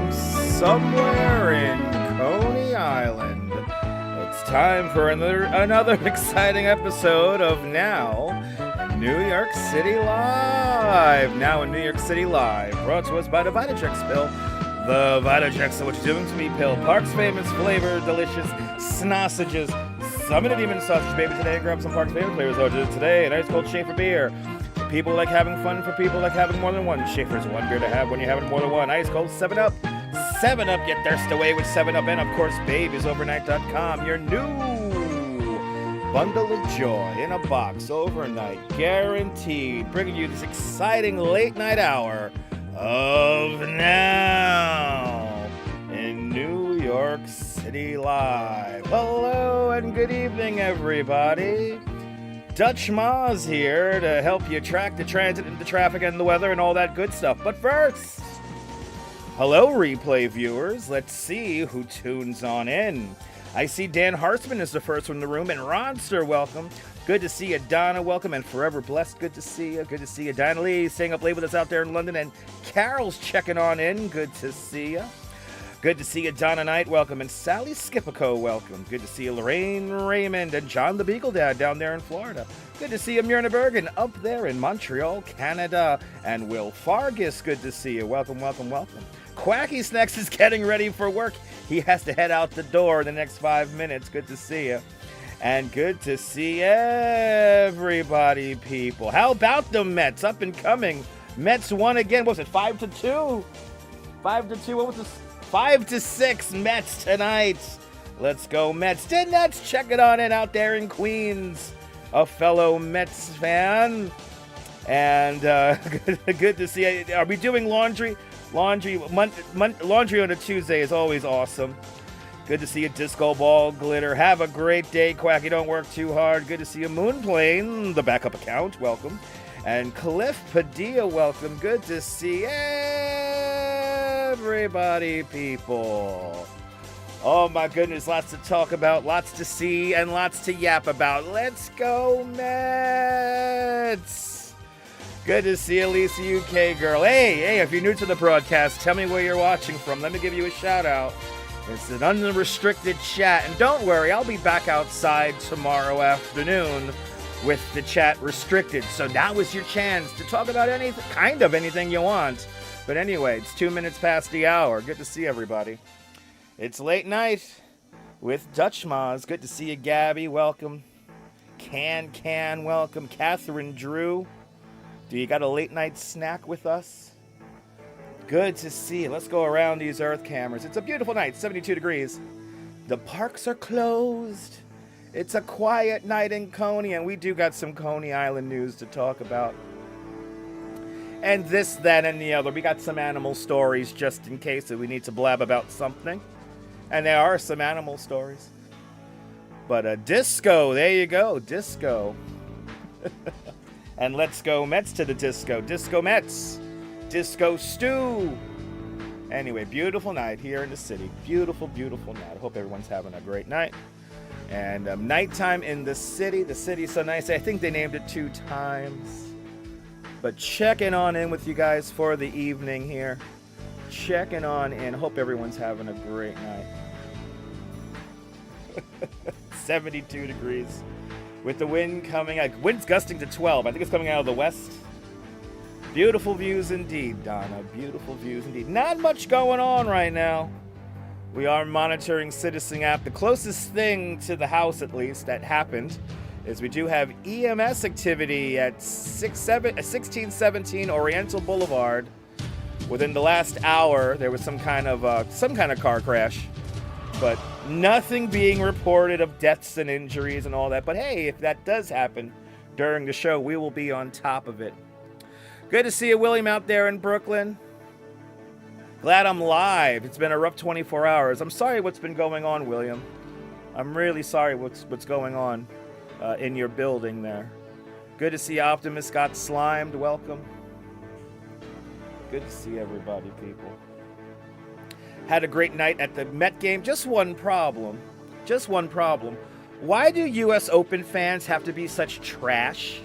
from somewhere in Coney Island. It's time for another exciting episode of Now New York City Live. Now in New York City Live, brought to us by the Vitajex pill. The Vitajex, what you doing to me pill. Park's famous flavor, delicious sausages. Summon a demon sausage, baby, today. And grab some Park's favorite flavors today. An ice cold Schaefer beer. People like having fun, for people like having more than one. Schaefer's one beer to have when you're having more than one. Ice cold 7-Up. 7-Up, get thirst away with 7-Up. And of course, babiesovernight.com, your new bundle of joy in a box overnight, guaranteed, bringing you this exciting late night hour of Now in New York City Live. Hello and good evening, everybody. Dutch Maz here to help you track the transit and the traffic and the weather and all that good stuff. But first, hello replay viewers. Let's see who tunes on in. I see Dan Hartzman is the first one in the room, and Ronster, welcome. Good to see you, Donna, welcome, and Forever Blessed, good to see you. Good to see you, Dinah Lee, staying up late with us out there in London, and Carol's checking on in, good to see you. Good to see you, Donna Knight, welcome, and Sally Skipico, welcome. Good to see you, Lorraine Raymond, and John the Beagle Dad down there in Florida. Good to see you, Myrna Bergen, up there in Montreal, Canada, and Will Fargus, good to see you, welcome, welcome, welcome. Quacky Snacks is getting ready for work. He has to head out the door in the next 5 minutes. Good to see you. And good to see everybody, people. How about the Mets? Up and coming. Mets won again. What was it, 5-2? 5-2. What was this? 5-6 Mets tonight. Let's go, Mets. The Nets, check it on in out there in Queens. A fellow Mets fan. And good to see you. Are we doing laundry? Laundry on a Tuesday is always awesome. Good to see you, Disco Ball Glitter. Have a great day, Quacky. Don't work too hard. Good to see you, Moonplane, the backup account. Welcome. And Cliff Padilla, welcome. Good to see everybody, people. Oh, my goodness. Lots to talk about, lots to see, and lots to yap about. Let's go, Mets. Good to see you, Lisa, UK girl. Hey, if you're new to the broadcast, tell me where you're watching from. Let me give you a shout out. It's an unrestricted chat. And don't worry, I'll be back outside tomorrow afternoon with the chat restricted. So now is your chance to talk about anything, kind of anything you want. But anyway, it's 2 minutes past the hour. Good to see everybody. It's late night with Dutch Maz. Good to see you, Gabby. Welcome. Can, welcome. Catherine Drew. Do you got a late night snack with us? Good to see you. Let's go around these Earth cameras. It's a beautiful night, 72 degrees. The parks are closed. It's a quiet night in Coney, and we do got some Coney Island news to talk about. And this, that, and the other. We got some animal stories just in case that we need to blab about something. And there are some animal stories. But disco, there you go, disco. And let's go Mets to the disco. Disco Mets. Disco Stew. Anyway, beautiful night here in the city. Beautiful, beautiful night. I hope everyone's having a great night. And nighttime in the city. The city's so nice. I think they named it 2 times. But checking on in with you guys for the evening here. Checking on in. Hope everyone's having a great night. 72 degrees. With the wind coming, wind's gusting to 12. I think it's coming out of the west. Beautiful views indeed, Donna. Beautiful views indeed. Not much going on right now. We are monitoring Citizen App. The closest thing to the house, at least, that happened is we do have EMS activity at 1617 Oriental Boulevard. Within the last hour, there was some kind of car crash. But nothing being reported of deaths and injuries and all that. But hey, if that does happen during the show, we will be on top of it. Good to see you, William, out there in Brooklyn. Glad I'm live. It's been a rough 24 hours. I'm sorry what's been going on, William. I'm really sorry what's going on in your building there. Good to see Optimus got slimed. Welcome. Good to see everybody, people. Had a great night at the Met game. Just one problem. Why do U.S. Open fans have to be such trash?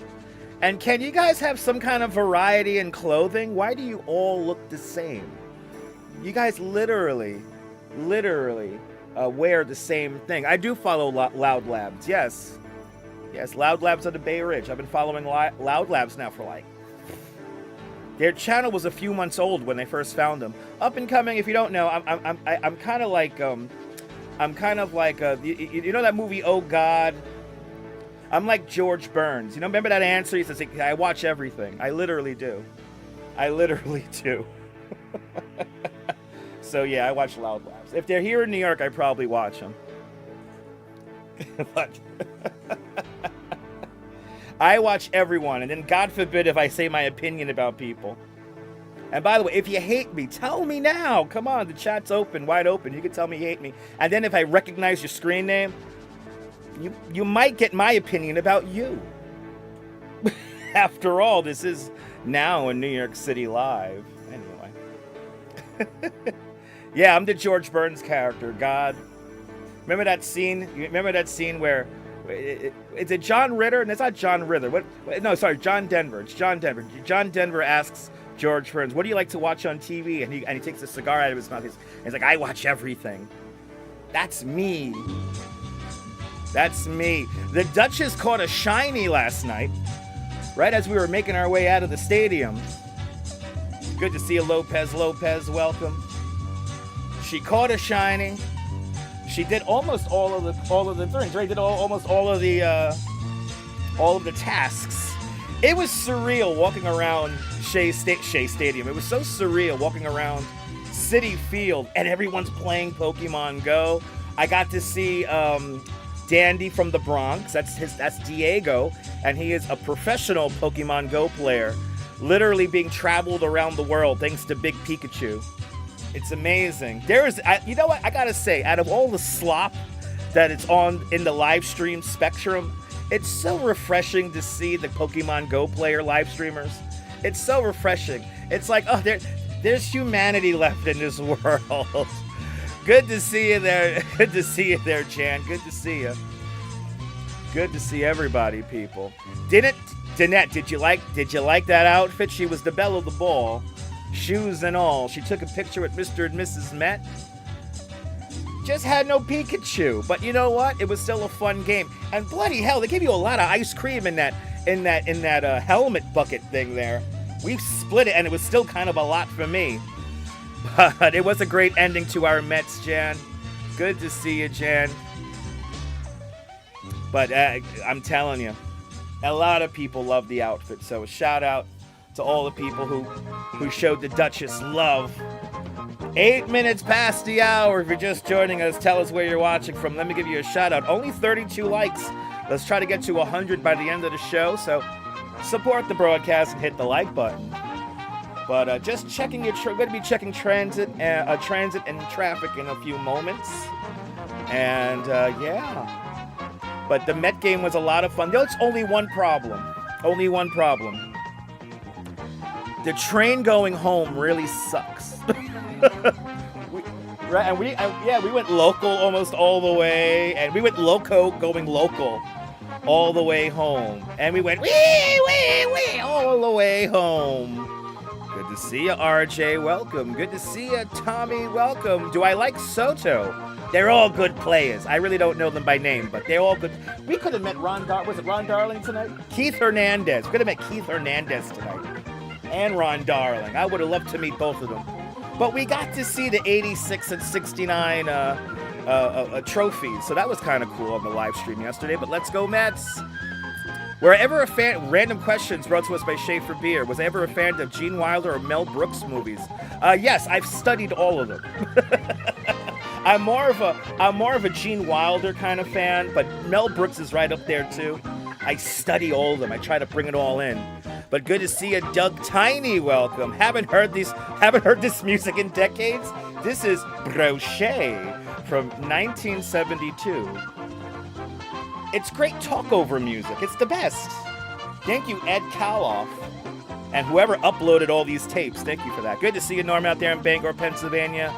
And can you guys have some kind of variety in clothing? Why do you all look the same? You guys literally wear the same thing. I do follow Loud Labs. Yes, Loud Labs of the Bay Ridge. I've been following Loud Labs now for like. Their channel was a few months old when they first found them. Up and coming. If you don't know, I'm kind of like you know that movie Oh God. I'm like George Burns. You know, remember that answer? He says, I watch everything. I literally do. So yeah, I watch Loud Labs. If they're here in New York, I probably watch them. But I watch everyone, and then God forbid if I say my opinion about people. And by the way, if you hate me, tell me now. Come on, the chat's open, wide open. You can tell me you hate me. And then if I recognize your screen name, you might get my opinion about you. After all, this is now in New York City Live. Anyway. Yeah, I'm the George Burns character, God. Remember that scene? Remember that scene where... Is it John Ritter? And it's not John Ritter. John Denver. It's John Denver. John Denver asks George Burns, what do you like to watch on TV? And he takes a cigar out of his mouth. He's like, I watch everything. That's me. That's me. The Duchess caught a shiny last night, right as we were making our way out of the stadium. Good to see you, Lopez. Welcome. She caught a shiny. She did almost all of the things, right? Did almost all of the tasks. It was surreal walking around Shea Stadium. It was so surreal walking around Citi Field, and everyone's playing Pokemon Go. I got to see Dandy from the Bronx. That's Diego, and he is a professional Pokemon Go player, literally being traveled around the world thanks to Big Pikachu. It's amazing. You know what? I gotta say, out of all the slop that it's on in the live stream spectrum, it's so refreshing to see the Pokemon Go player live streamers. It's so refreshing. It's like, oh, there's humanity left in this world. Good to see you there. Good to see you there, Jan. Good to see you. Good to see everybody, people. Danette, did you like that outfit? She was the belle of the ball. Shoes and all. She took a picture with Mr. and Mrs. Met. Just had no Pikachu. But you know what? It was still a fun game. And bloody hell, they gave you a lot of ice cream in that helmet bucket thing there. We split it, and it was still kind of a lot for me. But it was a great ending to our Mets, Jan. Good to see you, Jan. But I'm telling you, a lot of people love the outfit. So a shout out to all the people who showed the Duchess love. 8 minutes past the hour. If you're just joining us, tell us where you're watching from. Let me give you a shout out. Only 32 likes. Let's try to get to 100 by the end of the show. So support the broadcast and hit the like button. But just checking we're going to be checking transit and traffic in a few moments. And yeah. But the Met game was a lot of fun. There's only one problem. The train going home really sucks. We went local almost all the way, and we went loco going local all the way home, and we went wee all the way home. Good to see you, RJ. Welcome. Good to see you, Tommy. Welcome. Do I like Soto? They're all good players. I really don't know them by name, but they're all good. We could have met Ron Darling tonight? Keith Hernandez. We could have met Keith Hernandez tonight. And Ron Darling. I would have loved to meet both of them. But we got to see the 86 and 69 trophies, so that was kind of cool on the live stream yesterday. But let's go Mets. Random questions brought to us by Schaefer Beer. Was I ever a fan of Gene Wilder or Mel Brooks movies? Yes, I've studied all of them. I'm more of a Gene Wilder kind of fan, but Mel Brooks is right up there too. I study all of them. I try to bring it all in. But good to see you, Doug Tiny. Welcome. Haven't heard this music in decades. This is Brochet from 1972. It's great talkover music. It's the best. Thank you, Ed Kaloff, and whoever uploaded all these tapes. Thank you for that. Good to see you, Norm, out there in Bangor, Pennsylvania.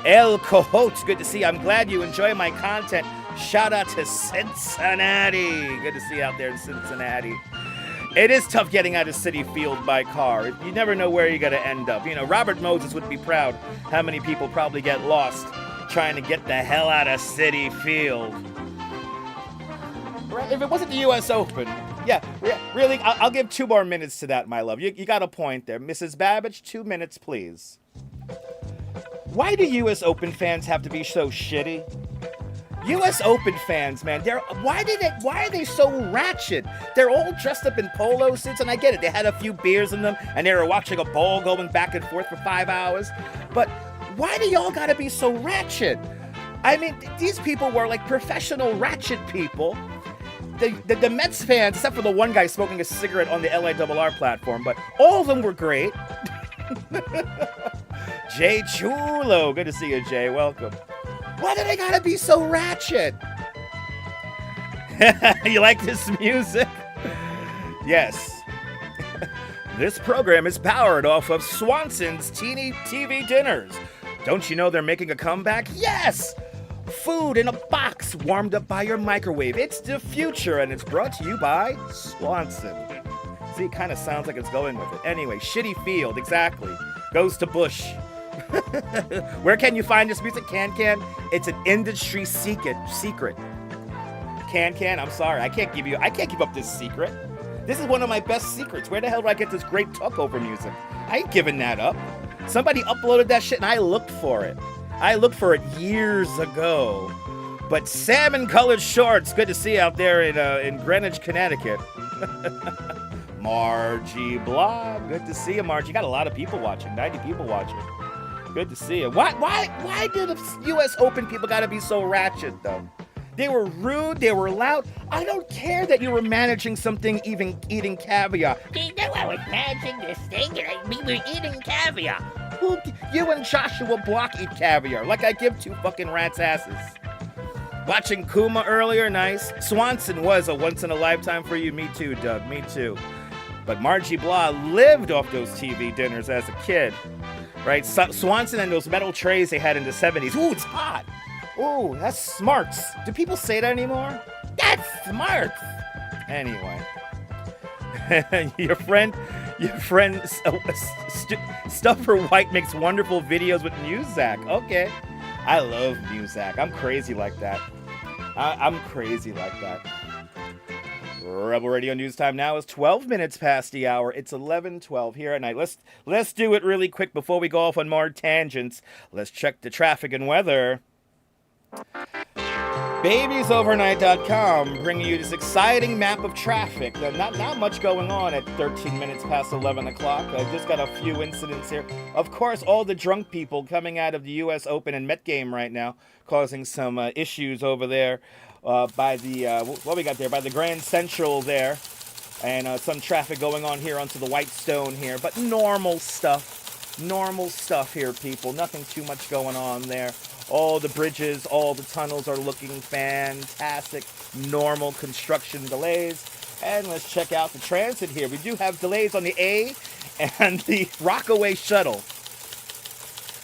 El Cohotes, good to see you. I'm glad you enjoy my content. Shout out to Cincinnati. Good to see you out there in Cincinnati. It is tough getting out of Citi Field by car. You never know where you're going to end up. You know, Robert Moses would be proud how many people probably get lost trying to get the hell out of Citi Field. Right? If it wasn't the U.S. Open, yeah, really, I'll give 2 more minutes to that, my love. You got a point there. Mrs. Babbage, 2 minutes, please. Why do U.S. Open fans have to be so shitty? U.S. Open fans, man, why are they so ratchet? They're all dressed up in polo suits, and I get it. They had a few beers in them, and they were watching a ball going back and forth for 5 hours. But why do y'all gotta be so ratchet? I mean, these people were like professional ratchet people. The Mets fans, except for the one guy smoking a cigarette on the LIRR platform, but all of them were great. Jay Chulo, good to see you, Jay. Welcome. Why do they gotta be so ratchet? You like this music? Yes. This program is powered off of Swanson's Teeny TV Dinners. Don't you know they're making a comeback? Yes! Food in a box warmed up by your microwave. It's the future, and it's brought to you by Swanson. See, it kind of sounds like it's going with it. Anyway, Shitty Field, exactly. Goes to Bush. Where can you find this music? Can. It's an industry secret. Can. I'm sorry. I can't keep up this secret. This is one of my best secrets. Where the hell do I get this great talkover music? I ain't giving that up. Somebody uploaded that shit and I looked for it. I looked for it years ago. But salmon-colored shorts. Good to see you out there in Greenwich, Connecticut. Margie Blah. Good to see you, Margie. You got a lot of people watching. 90 people watching. Good to see you. Why do the U.S. Open people gotta be so ratchet, though? They were rude, they were loud. I don't care that you were managing something, even eating caviar. You know I was managing this thing and we were eating caviar. You and Joshua Block eat caviar, like I give 2 fucking rats' asses. Watching Kuma earlier, nice. Swanson was a once-in-a-lifetime for you. Me too, Doug, me too. But Margie Blah lived off those TV dinners as a kid. Right, Swanson and those metal trays they had in the 70s. Ooh, it's hot. Ooh, that's smarts. Do people say that anymore? That's smarts. Anyway, your friend, Stuffer White makes wonderful videos with Muzak. Okay, I love Muzak. I'm crazy like that. I'm crazy like that. Rebel Radio News time now is 12 minutes past the hour. It's 11:12 here at night. Let's do it really quick before we go off on more tangents. Let's check the traffic and weather. Babiesovernight.com bringing you this exciting map of traffic. Not much going on at 13 minutes past 11 o'clock. I just got a few incidents here. Of course, all the drunk people coming out of the U.S. Open and Met game right now, causing some issues over there. By the, what we got there, by the Grand Central there, and some traffic going on here onto the Whitestone here, but normal stuff here, people, nothing too much going on there. All the bridges, all the tunnels are looking fantastic, normal construction delays, and let's check out the transit here. We do have delays on the A and the Rockaway shuttle.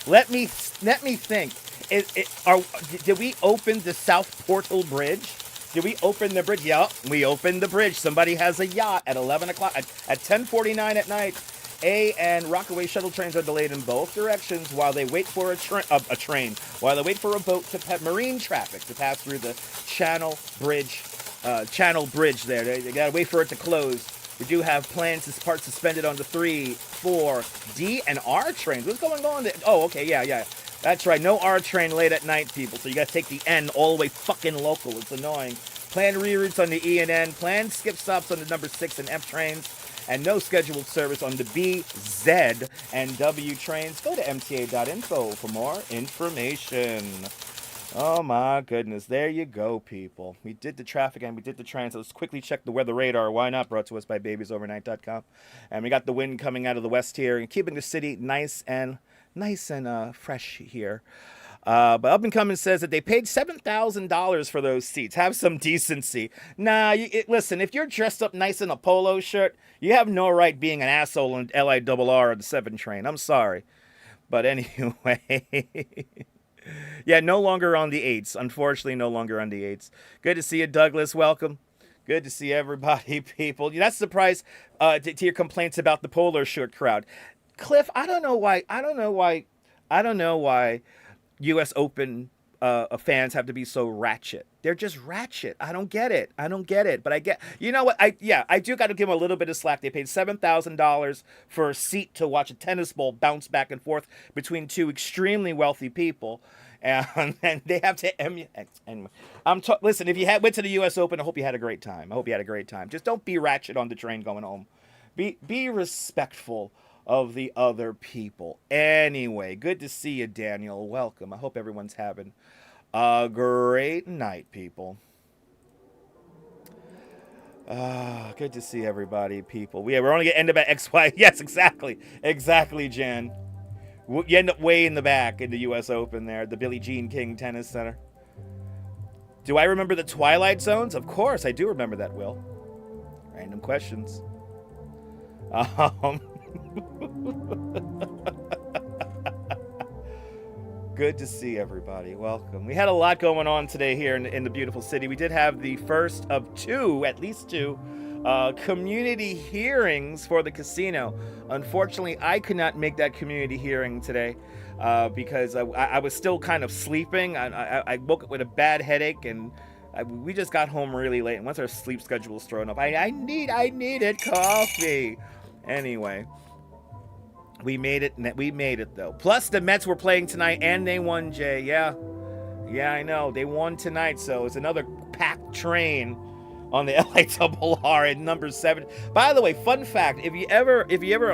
Let me think. Did we open the South Portal Bridge? Did we open the bridge? Yup, we opened the bridge. Somebody has a yacht at 11 o'clock. At 10:49 at night, A and Rockaway shuttle trains are delayed in both directions while they wait for while they wait for a boat to marine traffic to pass through the Channel Bridge there. They got to wait for it to close. We do have plans to part suspended on the 3, 4, D, and R trains. What's going on there? Oh, okay, yeah. That's right, no R train late at night, people, so you gotta take the N all the way fucking local. It's annoying. Planned reroutes on the E and N, planned skip stops on the number 6 and F trains, and no scheduled service on the B, Z, and W trains. Go to mta.info for more information. Oh my goodness, there you go, people. We did the traffic and we did the trains. Let's quickly check the weather radar. Why not? Brought to us by babiesovernight.com. And we got the wind coming out of the west here and keeping the city nice and fresh here. But Up and Coming says that they paid $7,000 for those seats. Have some decency. Nah, listen, if you're dressed up nice in a polo shirt, you have no right being an asshole in LIRR or the 7 train. I'm sorry. But anyway, yeah, no longer on the 8s. Unfortunately, no longer on the 8s. Good to see you, Douglas. Welcome. Good to see everybody, people. You're not surprised to your complaints about the polo shirt crowd. Cliff, I don't know why U.S. Open fans have to be so ratchet. They're just ratchet. I don't get it. But I get, you know what? I do got to give them a little bit of slack. They paid $7,000 for a seat to watch a tennis ball bounce back and forth between two extremely wealthy people. And they have to emulate. Anyway, listen, if you went to the U.S. Open, I hope you had a great time. Just don't be ratchet on the train going home. Be respectful of the other people. Anyway, good to see you, Daniel. Welcome. I hope everyone's having a great night, people. Good to see everybody, people. We're only going to end up at XY. Yes, exactly, Jen. You end up way in the back in the U.S. Open there, the Billie Jean King Tennis Center. Do I remember the Twilight Zones? Of course, I do remember that, Will. Random questions. Good to see everybody. Welcome. We had a lot going on today here in the beautiful city. We did have the first of at least two, community hearings for the casino. Unfortunately, I could not make that community hearing today because I was still kind of sleeping. I woke up with a bad headache, and we just got home really late. And once our sleep schedule was thrown up, I needed coffee. Anyway, we made it though. Plus, the Mets were playing tonight, and they won, Jay. Yeah, I know. They won tonight, so it's another packed train on the LIRR at number 7. By the way, fun fact, if you ever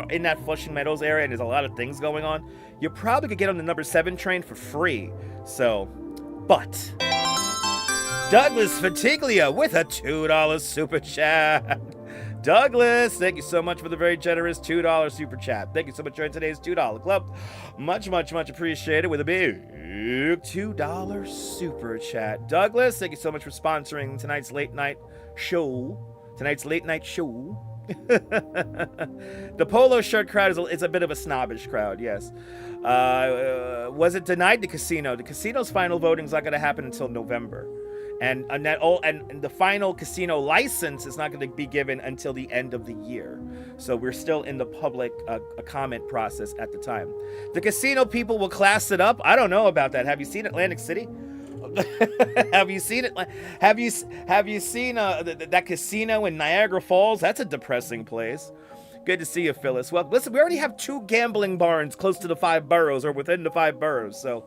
in that Flushing Meadows area and there's a lot of things going on, you probably could get on the number 7 train for free. So, but Douglas Fatiglia with a $2 super chat. Douglas, thank you so much for the very generous $2 super chat. Thank you so much for joining today's $2 club. Much appreciated with a big $2 super chat. Douglas, thank you so much for sponsoring tonight's late night show. The polo shirt crowd is a bit of a snobbish crowd, yes. Was it denied the casino? The casino's final voting is not going to happen until November. And the final casino license is not going to be given until the end of the year. So we're still in the public comment process at the time. The casino people will class it up. I don't know about that. Have you seen Atlantic City? Have you seen it? Have you seen that casino in Niagara Falls? That's a depressing place. Good to see you, Phyllis. Well, listen, we already have 2 gambling barns close to the 5 boroughs or within the 5 boroughs. So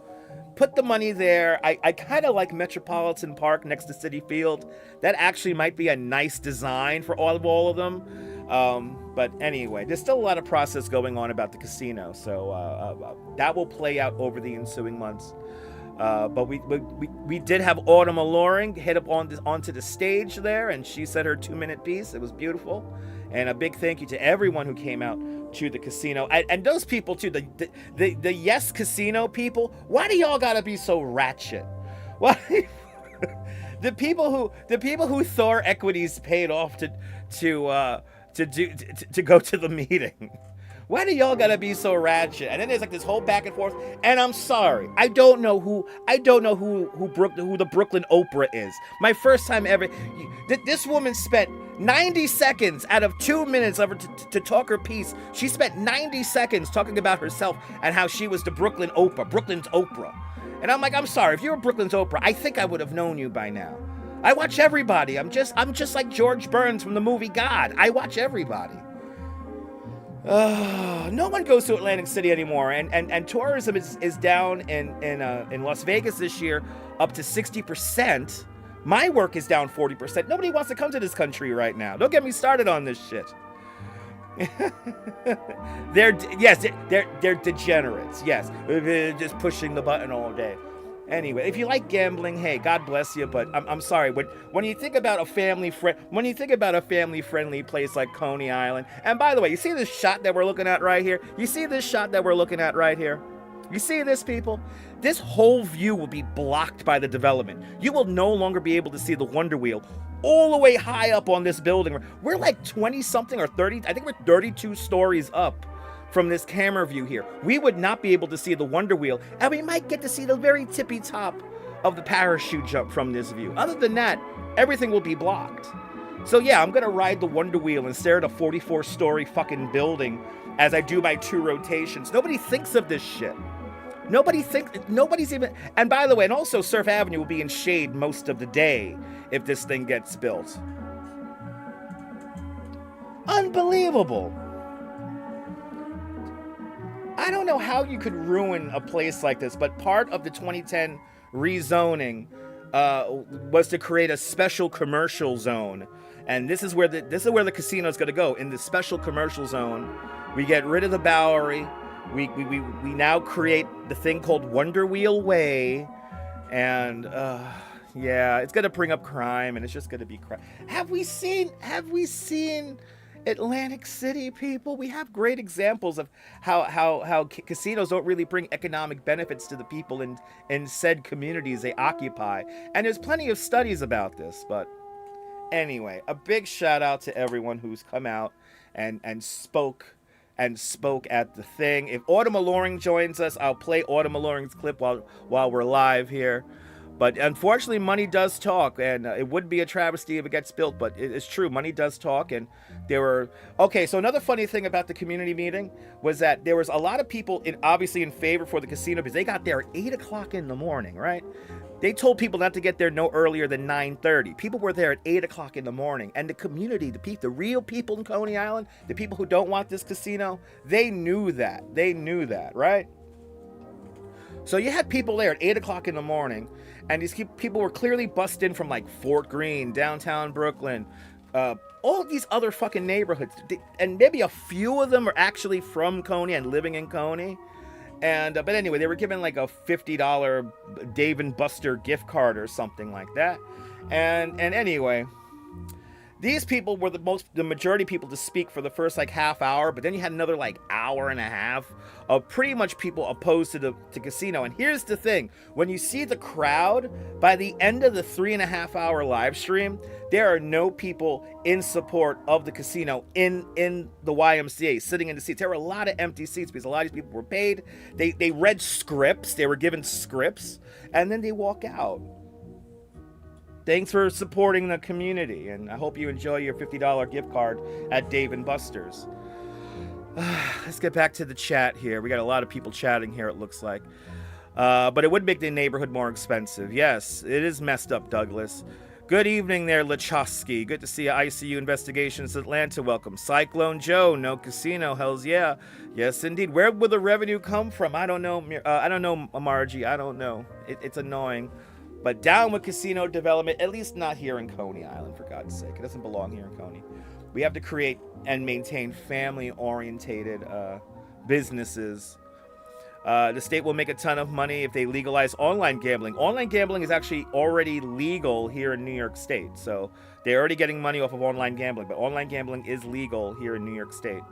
put the money there. I kind of like Metropolitan Park next to Citi Field. That actually might be a nice design for all of them. But anyway, there's still a lot of process going on about the casino. So that will play out over the ensuing months. But we did have Autumn Alluring head up onto the stage there, and she said her 2-minute piece. It was beautiful. And a big thank you to everyone who came out to the casino. And those people too, the Yes Casino people, why do y'all gotta be so ratchet? Why the people who Thor Equities paid off to go to the meeting? Why do y'all gotta be so ratchet? And then there's like this whole back and forth. And I'm sorry, I don't know who the Brooklyn Oprah is. My first time ever. This woman spent 90 seconds out of 2 minutes of her to talk her piece. She spent 90 seconds talking about herself and how she was the Brooklyn's Oprah. And I'm like, I'm sorry, if you're Brooklyn's Oprah, I think I would have known you by now. I watch everybody. I'm just like George Burns from the movie God. I watch everybody. No one goes to Atlantic City anymore, and tourism is down in Las Vegas this year up to 60%. My work is down 40%. Nobody wants to come to this country right now. Don't get me started on this shit. They're degenerates. Yes, they're just pushing the button all day. Anyway, if you like gambling, hey, God bless you. But I'm sorry. When you think about a family friendly place like Coney Island, and by the way, you see this shot that we're looking at right here? You see this, people? This whole view will be blocked by the development. You will no longer be able to see the Wonder Wheel all the way high up on this building. We're like 20-something or 30, I think we're 32 stories up from this camera view here. We would not be able to see the Wonder Wheel, and we might get to see the very tippy top of the parachute jump from this view. Other than that, everything will be blocked. So yeah, I'm gonna ride the Wonder Wheel and stare at a 44-story fucking building as I do my 2 rotations. Nobody thinks of this shit. Nobody's even, and by the way, and also Surf Avenue will be in shade most of the day if this thing gets built. Unbelievable. I don't know how you could ruin a place like this, but part of the 2010 rezoning was to create a special commercial zone. And this is where the casino is going to go, in the special commercial zone. We get rid of the Bowery. We now create the thing called Wonder Wheel Way, and yeah, it's gonna bring up crime, and it's just gonna be crime. Have we seen Atlantic City, people? We have great examples of how casinos don't really bring economic benefits to the people in said communities they occupy, and there's plenty of studies about this. But anyway, a big shout out to everyone who's come out and spoke at the thing. If Autumn Alluring joins us, I'll play Autumn Alluring's clip while we're live here. But unfortunately, money does talk, and it would be a travesty if it gets built, but it's true. Money does talk, and there were... Okay, so another funny thing about the community meeting was that there was a lot of people obviously in favor for the casino because they got there at 8 o'clock in the morning, right? They told people not to get there no earlier than 9:30. People were there at 8 o'clock in the morning. And the community, the real people in Coney Island, the people who don't want this casino, they knew that. They knew that, right? So you had people there at 8 o'clock in the morning, and these people were clearly bussed in from like Fort Greene, downtown Brooklyn, all of these other fucking neighborhoods. And maybe a few of them are actually from Coney and living in Coney. And but anyway, they were given like a $50 Dave & Buster gift card or something like that. And anyway, these people were the majority people to speak for the first like half hour, but then you had another like hour and a half of pretty much people opposed to the casino. And here's the thing: when you see the crowd by the end of the 3.5 hour live stream, there are no people in support of the casino in the YMCA sitting in the seats. There were a lot of empty seats because a lot of these people were paid. They read scripts. They were given scripts, and then they walk out. Thanks for supporting the community, and I hope you enjoy your $50 gift card at Dave & Buster's. Let's get back to the chat here. We got a lot of people chatting here, it looks like. But it would make the neighborhood more expensive. Yes, it is messed up, Douglas. Good evening there, Lachowski. Good to see you. ICU Investigations Atlanta. Welcome. Cyclone Joe, no casino. Hells yeah. Yes, indeed. Where will the revenue come from? I don't know. Margie. I don't know. It's annoying. But down with casino development, at least not here in Coney Island, for God's sake. It doesn't belong here in Coney. We have to create and maintain family-orientated businesses. The state will make a ton of money if they legalize online gambling. Online gambling is actually already legal here in New York State. So they're already getting money off of online gambling. But online gambling is legal here in New York State.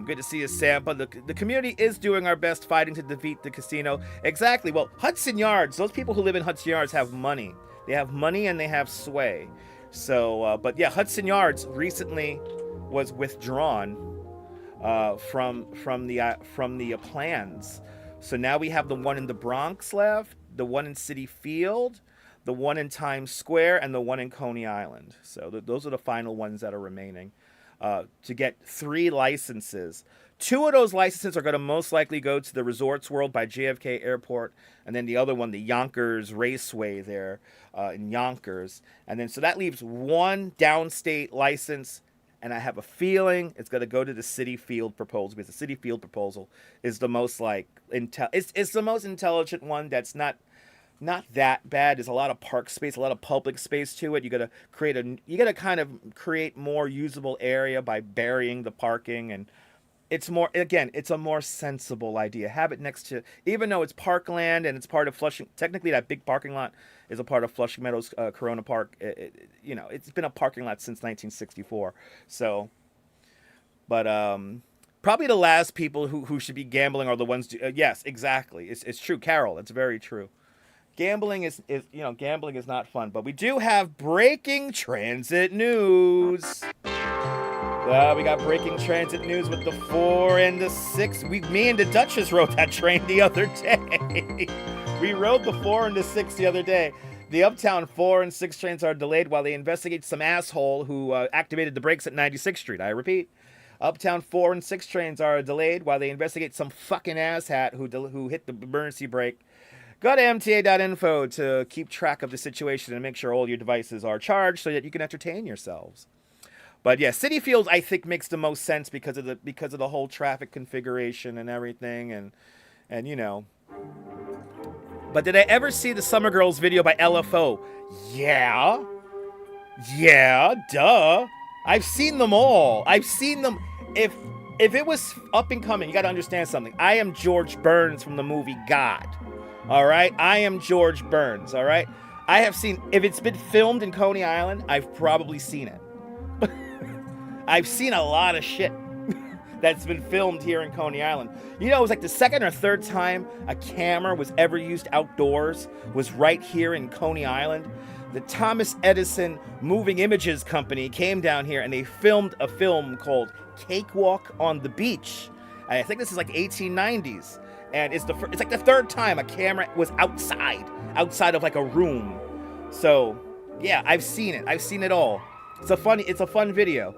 Good to see you, Sampa. The community is doing our best fighting to defeat the casino. Exactly. Well, Hudson Yards, those people who live in Hudson Yards have money. They have money and they have sway. So, but yeah, Hudson Yards recently was withdrawn from the plans. So now we have the one in the Bronx left, the one in Citi Field, the one in Times Square, and the one in Coney Island. So those are the final ones that are remaining. To get 3 licenses. 2 of those licenses are going to most likely go to the Resorts World by JFK Airport, and then the other one, the Yonkers Raceway there in Yonkers. And then so that leaves 1 downstate license, and I have a feeling it's going to go to the Citi Field proposal, because the Citi Field proposal is the most like it's the most intelligent one. That's not that bad. There's a lot of park space, a lot of public space to it. You gotta kind of create more usable area by burying the parking, and it's a more sensible idea. Have it next to, even though it's parkland and it's part of Flushing, technically that big parking lot is a part of Flushing Meadows Corona Park. It's been a parking lot since 1964. So, but probably the last people who should be gambling are the ones. Yes, exactly. It's true, Carol. It's very true. Gambling is not fun, but we do have breaking transit news. We got breaking transit news with the 4 and the 6. Me and the Duchess rode that train the other day. We rode the 4 and the 6 the other day. The Uptown 4 and 6 trains are delayed while they investigate some asshole who activated the brakes at 96th Street. I repeat. Uptown 4 and 6 trains are delayed while they investigate some fucking asshat who hit the emergency brake. Go to mta.info to keep track of the situation and make sure all your devices are charged so that you can entertain yourselves. But yeah, City Field I think makes the most sense because of the whole traffic configuration and everything and you know. But did I ever see the Summer Girls video by LFO? Yeah. Yeah, duh. I've seen them all. I've seen them. If it was up and coming, you got to understand something. I am George Burns from the movie God. All right? I am George Burns, all right? I have seen, if it's been filmed in Coney Island, I've probably seen it. I've seen a lot of shit that's been filmed here in Coney Island. You know, it was like the second or third time a camera was ever used outdoors was right here in Coney Island. The Thomas Edison Moving Images Company came down here and they filmed a film called Cakewalk on the Beach. I think this is like 1890s. And it's like the third time a camera was outside of like a room. So, yeah, I've seen it. I've seen it all. It's a fun video.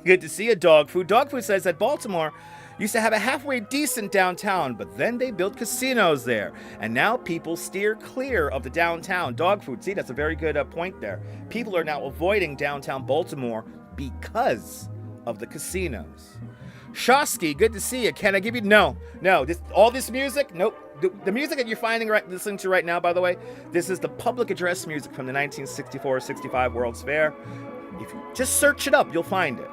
Good to see you, Dog Food. Dog Food says that Baltimore used to have a halfway decent downtown, but then they built casinos there, and now people steer clear of the downtown. Dog Food, see, that's a very good point there. People are now avoiding downtown Baltimore because of the casinos. Shosky, good to see you. Can I give you... No. All this music? Nope. The music that you're listening to right now, by the way, this is the public address music from the 1964-65 World's Fair. If you just search it up, you'll find it.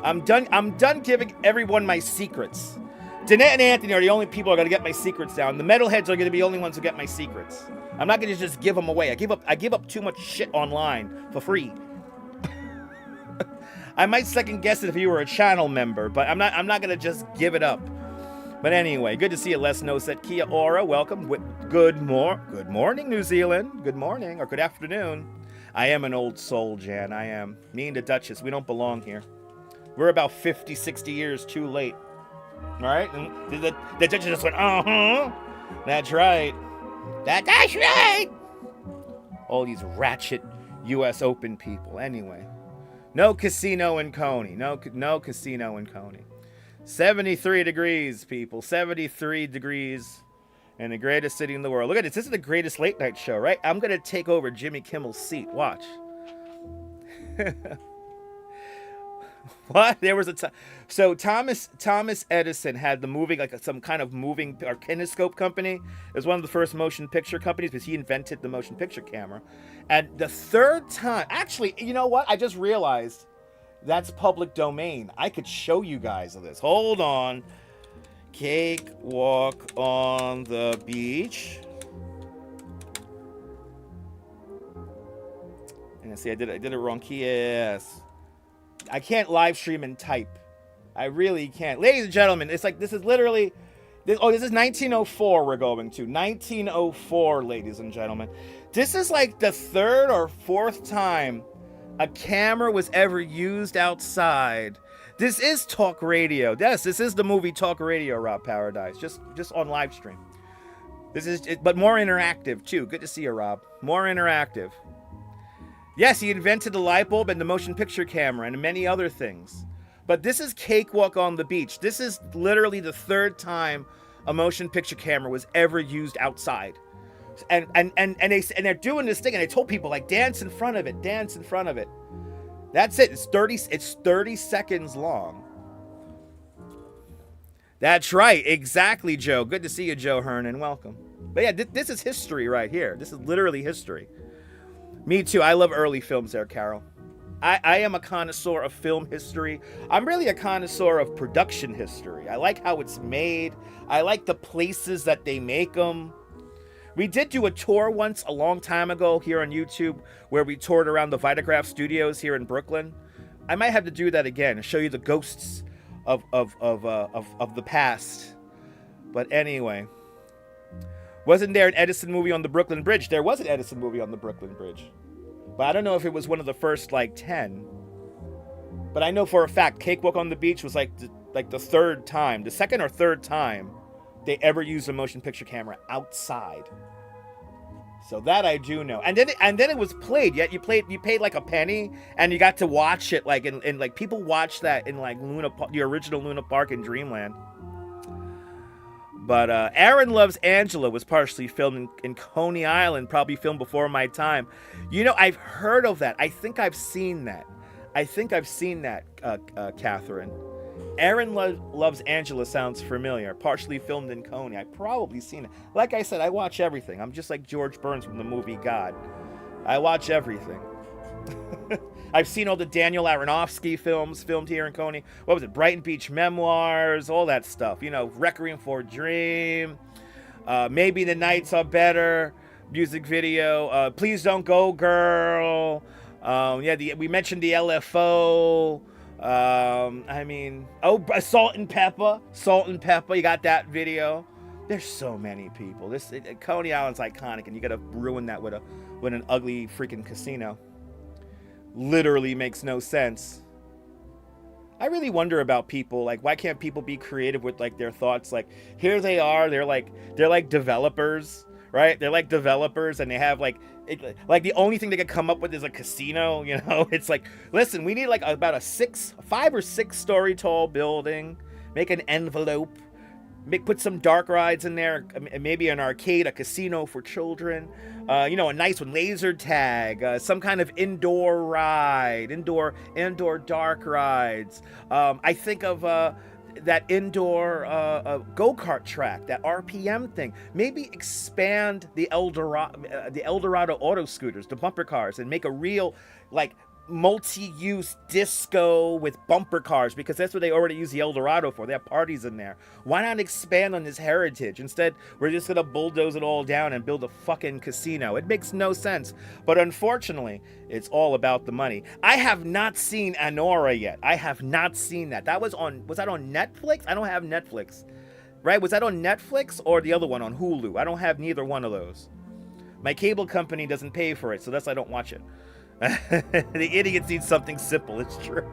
I'm done giving everyone my secrets. Danette and Anthony are the only people who are going to get my secrets down. The metalheads are going to be the only ones who get my secrets. I'm not going to just give them away. I give up too much shit online for free. I might second guess it if you were a channel member, but I'm not going to just give it up. But anyway, good to see you, Les Noset. Kia Ora, welcome. Good morning, New Zealand. Good morning, or good afternoon. I am an old soul, Jan. I am. Me and the Duchess, we don't belong here. We're about 50, 60 years too late. All right? And the Duchess just went, uh-huh. That's right. That's right. All these ratchet U.S. Open people. Anyway. No casino in Coney. No casino in Coney. 73 degrees, people. 73 degrees in the greatest city in the world. Look at this. This is the greatest late night show, right? I'm going to take over Jimmy Kimmel's seat. Watch. What? There was a time. So Thomas Edison had the moving, like some kind of moving or kinescope company. It was one of the first motion picture companies because he invented the motion picture camera. And the third time, actually, you know what? I just realized that's public domain. I could show you guys this. Hold on. Cakewalk on the beach. And see, I did it wrong. Yes. I can't live stream and type. I really can't. Ladies and gentlemen, it's like this is literally... this is 1904 we're going to. 1904, ladies and gentlemen. This is like the third or fourth time a camera was ever used outside. This is talk radio. Yes, this is the movie Talk Radio, Rob Paradise. Just on live stream. This is, but more interactive too. Good to see you, Rob. More interactive. Yes, he invented the light bulb and the motion picture camera and many other things. But this is Cakewalk on the Beach. This is literally the third time a motion picture camera was ever used outside. And they're doing this thing and they told people like dance in front of it, dance in front of it. That's it. It's 30 seconds long. That's right. Exactly, Joe. Good to see you, Joe Hernan. Welcome. But yeah, this is history right here. This is literally history. Me too. I love early films there, Carol. I am a connoisseur of film history. I'm really a connoisseur of production history. I like how it's made. I like the places that they make them. We did do a tour once a long time ago here on YouTube where we toured around the Vitagraph Studios here in Brooklyn. I might have to do that again and show you the ghosts of the past. But anyway, wasn't there an Edison movie on the Brooklyn Bridge? There was an Edison movie on the Brooklyn Bridge. But I don't know if it was one of the first, 10. But I know for a fact, Cakewalk on the Beach was like the third time, the second or third time they ever used a motion picture camera outside. So that I do know. And then it was played. Yet you paid like a penny, and you got to watch it like in like people watch that in like the original Luna Park in Dreamland. But Aaron Loves Angela was partially filmed in Coney Island, probably filmed before my time. You know, I've heard of that. I think I've seen that. Catherine. Aaron Loves Angela sounds familiar. Partially filmed in Coney. I've probably seen it. Like I said, I watch everything. I'm just like George Burns from the movie God. I watch everything. I've seen all the Daniel Aronofsky films filmed here in Coney. What was it? Brighton Beach Memoirs, all that stuff. You know, Requiem for a Dream. Maybe the Nights Are Better. Music video. Please Don't Go, Girl. We mentioned the LFO. Salt and Pepper. You got that video. There's so many people. Coney Island's iconic, and you gotta ruin that with an ugly freaking casino. Literally makes no sense. I really wonder about people. Like, why can't people be creative with like their thoughts? Like, here they are. They're like developers, right? They're like developers, and they have like the only thing they could come up with is a casino. You know, it's like, listen, we need like about a 5 or 6 story tall building. Make an envelope. Put some dark rides in there, maybe an arcade, a casino for children, a nice one, laser tag, some kind of indoor ride, indoor dark rides. I think of that indoor go-kart track, that RPM thing. Maybe expand the Eldorado auto scooters, the bumper cars, and make a real like multi-use disco with bumper cars, because that's what they already use the Eldorado for. They have parties in there. Why not expand on this heritage? Instead, we're just gonna bulldoze it all down and build a fucking casino. It makes no sense. But unfortunately, it's all about the money. I have not seen Anora yet. I have not seen that. Was that on Netflix? I don't have Netflix. Right? Was that on Netflix or the other one on Hulu? I don't have neither one of those. My cable company doesn't pay for it, so that's why I don't watch it. The idiots need something simple. It's true.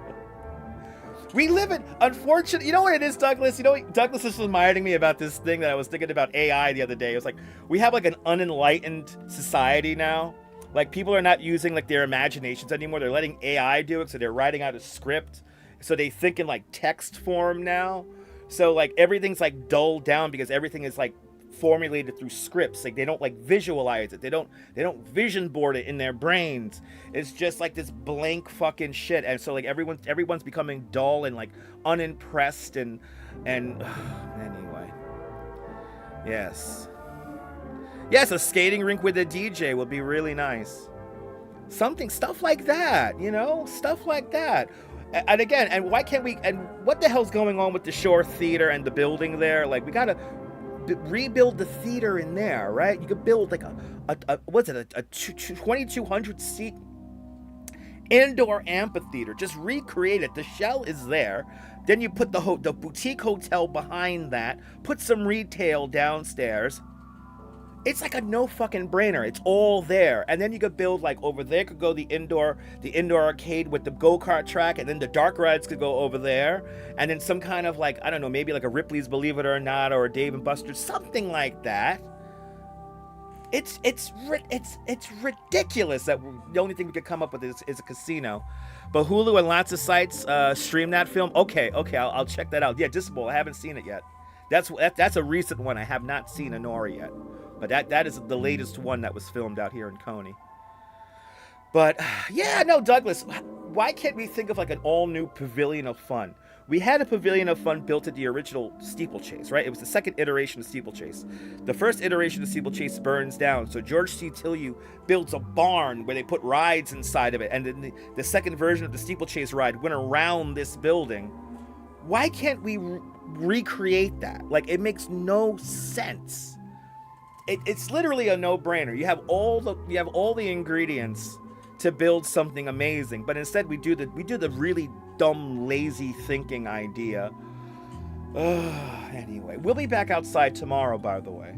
We live in, unfortunately, you know what it is, Douglas? Douglas is reminding me about this thing that I was thinking about AI the other day. It was like, we have like an unenlightened society now. Like, people are not using like their imaginations anymore. They're letting AI do it, so they're writing out a script. So they think in like text form now. So like everything's like dulled down because everything is like formulated through scripts. Like, they don't like visualize it. They don't vision board it in their brains. It's just like this blank fucking shit. And so like everyone's becoming dull and like unimpressed and anyway. Yes, a skating rink with a DJ would be really nice. Stuff like that, stuff like that. And again, and why can't we, and what the hell's going on with the Shore Theater and the building there? Like, we gotta rebuild the theater in there, right? You could build like a 2,200 seat indoor amphitheater. Just recreate it. The shell is there. Then you put the boutique hotel behind that. Put some retail downstairs. It's like a no fucking brainer. It's all there. And then you could build, like, over there could go the indoor arcade with the go-kart track, and then the dark rides could go over there. And then some kind of, like, I don't know, maybe like a Ripley's Believe It or Not or a Dave and Buster's, something like that. It's ridiculous that the only thing we could come up with is a casino. But Hulu and lots of sites stream that film. Okay, I'll check that out. Yeah, Disable, I haven't seen it yet. That's a recent one. I have not seen Anora yet. But that is the latest one that was filmed out here in Coney. But yeah, no, Douglas, why can't we think of like an all-new Pavilion of Fun? We had a Pavilion of Fun built at the original Steeplechase, right? It was the second iteration of Steeplechase. The first iteration of Steeplechase burns down, so George C. Tillieu builds a barn where they put rides inside of it, and then the second version of the Steeplechase ride went around this building. Why can't we recreate that? Like, it makes no sense. It's literally a no-brainer. You have all the ingredients to build something amazing, but instead we do the really dumb, lazy thinking idea. Anyway, we'll be back outside tomorrow, by the way.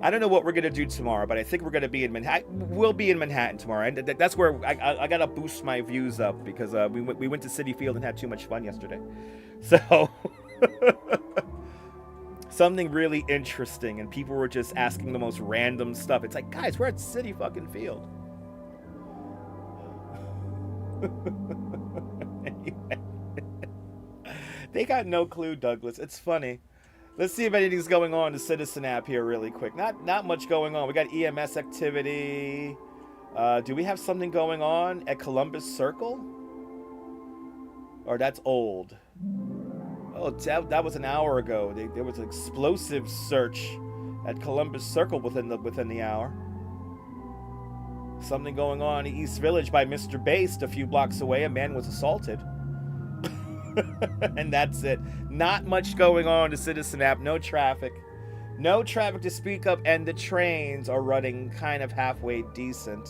I don't know what we're gonna do tomorrow, but I think we're gonna be in Manhattan. We'll be in Manhattan tomorrow, and that's where I gotta boost my views up because we went to Citi Field and had too much fun yesterday. So. something really interesting, and people were just asking the most random stuff. It's like, guys, we're at City fucking Field. Anyway. They got no clue, Douglas. It's funny. Let's see if anything's going on in the Citizen app here really quick. Not much going on. We got EMS activity. Do we have something going on at Columbus Circle? Or that's old. Oh, that was an hour ago. There was an explosive search at Columbus Circle within the hour. Something going on in East Village by Mr. Based a few blocks away. A man was assaulted. And that's it. Not much going on in the Citizen app. No traffic. No traffic to speak of, and the trains are running kind of halfway decent.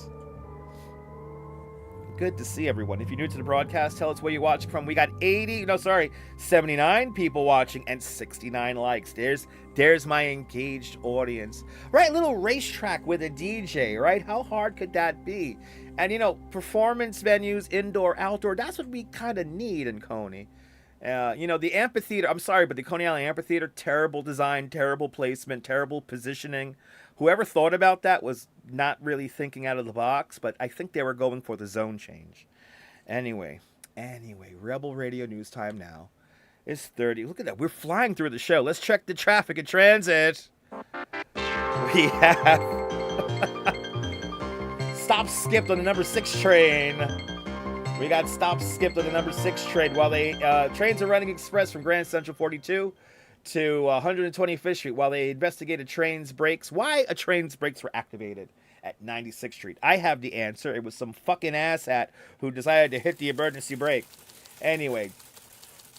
Good to see everyone. If you're new to the broadcast, tell us where you're watching from. We got 79 people watching and 69 likes. There's my engaged audience. Right, little racetrack with a DJ, right? How hard could that be? And, you know, performance venues, indoor, outdoor, that's what we kind of need in Coney. You know, the amphitheater, I'm sorry, but the Coney Island Amphitheater, terrible design, terrible placement, terrible positioning. Whoever thought about that was not really thinking out of the box, but I think they were going for the zone change. Anyway, Rebel Radio News time now. It's 30. Look at that. We're flying through the show. Let's check the traffic in transit. We have stop skipped on the number 6 train. We got stop skipped on the number 6 train while they trains are running express from Grand Central 42 to 125th Street while they investigated trains brakes. Why a train's brakes were activated at 96th Street? I have the answer. It was some fucking asshat who decided to hit the emergency brake. Anyway,